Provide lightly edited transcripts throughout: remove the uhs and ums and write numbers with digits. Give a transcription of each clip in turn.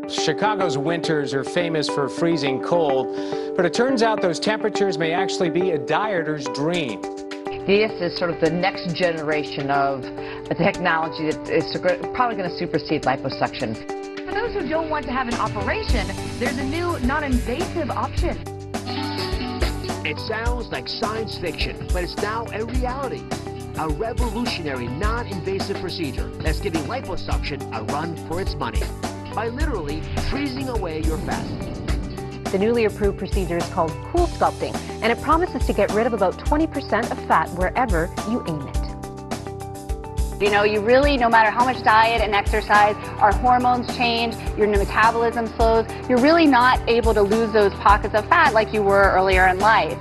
Chicago's winters are famous for freezing cold, but it turns out those temperatures may actually be a dieter's dream. This is sort of the next generation of a technology that is probably going to supersede liposuction. For those who don't want to have an operation, there's a new non-invasive option. It sounds like science fiction, but it's now a reality. A revolutionary non-invasive procedure that's giving liposuction a run for its money by literally freezing away your fat. The newly approved procedure is called cool sculpting, and it promises to get rid of about 20% of fat wherever you aim it. You know, you really, no matter how much diet and exercise, our hormones change, your metabolism slows, you're really not able to lose those pockets of fat like you were earlier in life.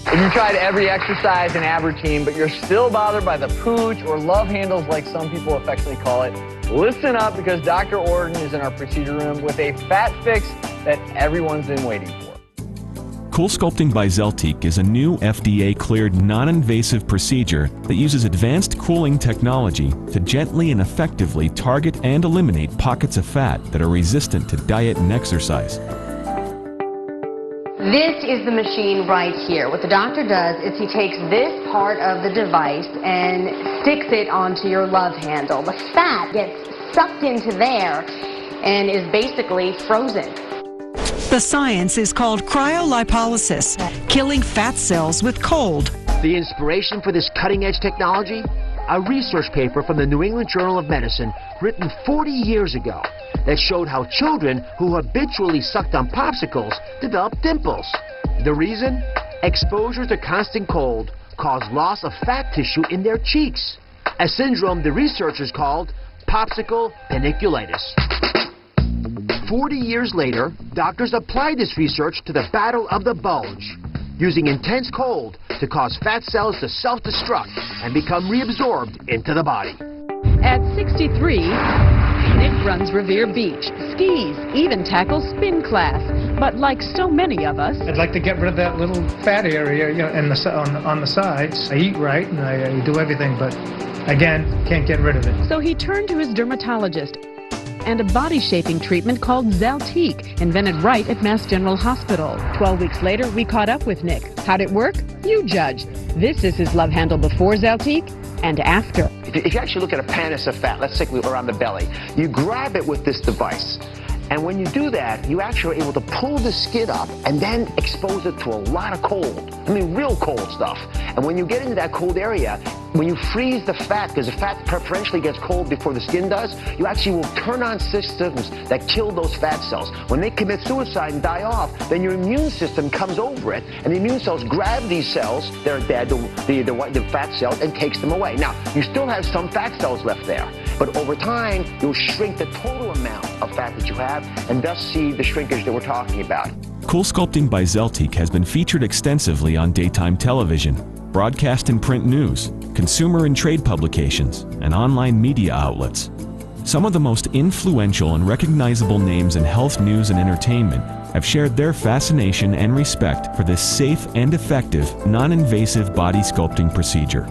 If you tried every exercise and ab routine, but you're still bothered by the pooch or love handles like some people affectionately call it, listen up, because Dr. Orton is in our procedure room with a fat fix that everyone's been waiting for. Cool Sculpting by zeltiq is a new FDA-cleared non-invasive procedure that uses advanced cooling technology to gently and effectively target and eliminate pockets of fat that are resistant to diet and exercise. This is the machine right here. What the doctor does is he takes this part of the device and sticks it onto your love handle. The fat gets sucked into there and is basically frozen. The science is called cryolipolysis, killing fat cells with cold. The inspiration for this cutting-edge technology? A research paper from the New England Journal of Medicine written 40 years ago that showed how children who habitually sucked on popsicles developed dimples. The reason? Exposure to constant cold caused loss of fat tissue in their cheeks, a syndrome the researchers called popsicle paniculitis. 40 years later, doctors applied this research to the battle of the bulge, using intense cold to cause fat cells to self-destruct and become reabsorbed into the body. At 63, Nick runs Revere Beach, skis, even tackles spin class. But like so many of us, I'd like to get rid of that little fat area, you know, on the sides. I eat right and I do everything, but again, can't get rid of it. So he turned to his dermatologist and a body shaping treatment called zeltiq, invented right at Mass General Hospital. 12 weeks later, we caught up with Nick. How'd it work? You judge. This is his love handle before zeltiq and after. If you actually look at a panis of fat, let's say around the belly, you grab it with this device. And when you do that, you actually are able to pull the skin up and then expose it to a lot of cold. I mean, real cold stuff. And when you get into that cold area, when you freeze the fat, because the fat preferentially gets cold before the skin does, you actually will turn on systems that kill those fat cells. When they commit suicide and die off, then your immune system comes over it, and the immune cells grab these cells, they're dead, the fat cells, and takes them away. Now, you still have some fat cells left there, but over time, you'll shrink the total amount of fat that you have, and thus see the shrinkage that we're talking about. Cool Sculpting by zeltiq has been featured extensively on daytime television, broadcast and print news, consumer and trade publications, and online media outlets. Some of the most influential and recognizable names in health news and entertainment have shared their fascination and respect for this safe and effective, non-invasive body sculpting procedure.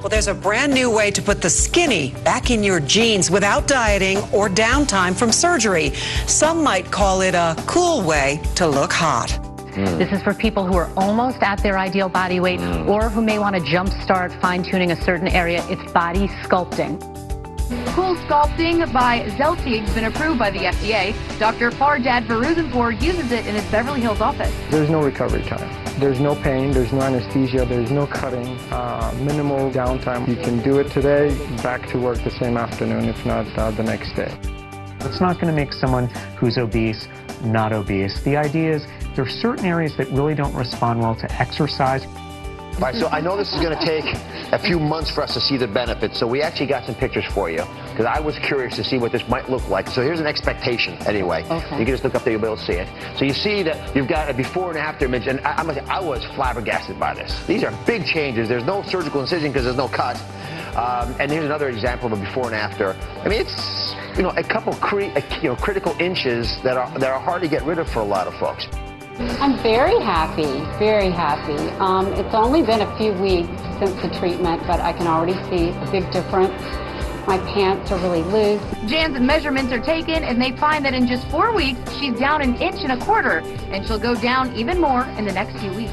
Well, there's a brand new way to put the skinny back in your jeans without dieting or downtime from surgery. Some might call it a cool way to look hot. This is for people who are almost at their ideal body weight or who may want to jumpstart fine-tuning a certain area. It's body sculpting. Cool Sculpting by zeltiq has been approved by the FDA. Dr. Fardad Varuzenpour uses it in his Beverly Hills office. There's no recovery time. There's no pain, there's no anesthesia, there's no cutting, minimal downtime. You can do it today, back to work the same afternoon, if not the next day. It's not going to make someone who's obese not obese. The idea is there are certain areas that really don't respond well to exercise. All right, so I know this is going to take a few months for us to see the benefits, so we actually got some pictures for you, because I was curious to see what this might look like. So here's an expectation, anyway. Okay. You can just look up there, you'll be able to see it. So you see that you've got a before and after image, and I was flabbergasted by this. These are big changes. There's no surgical incision because there's no cut. And here's another example of a before and after. I mean, it's, you know, a couple critical inches that are hard to get rid of for a lot of folks. I'm very happy, very happy. It's only been a few weeks since the treatment, but I can already see a big difference My pants are really loose. Jan's measurements are taken, and they find that in just 4 weeks, she's down 1.25 inches, and she'll go down even more in the next few weeks.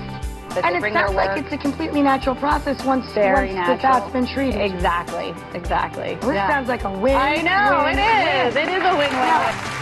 And it sounds like it's a completely natural process once the fat's been treated. Exactly. This sounds like a win. I know, it is. It is a win-win.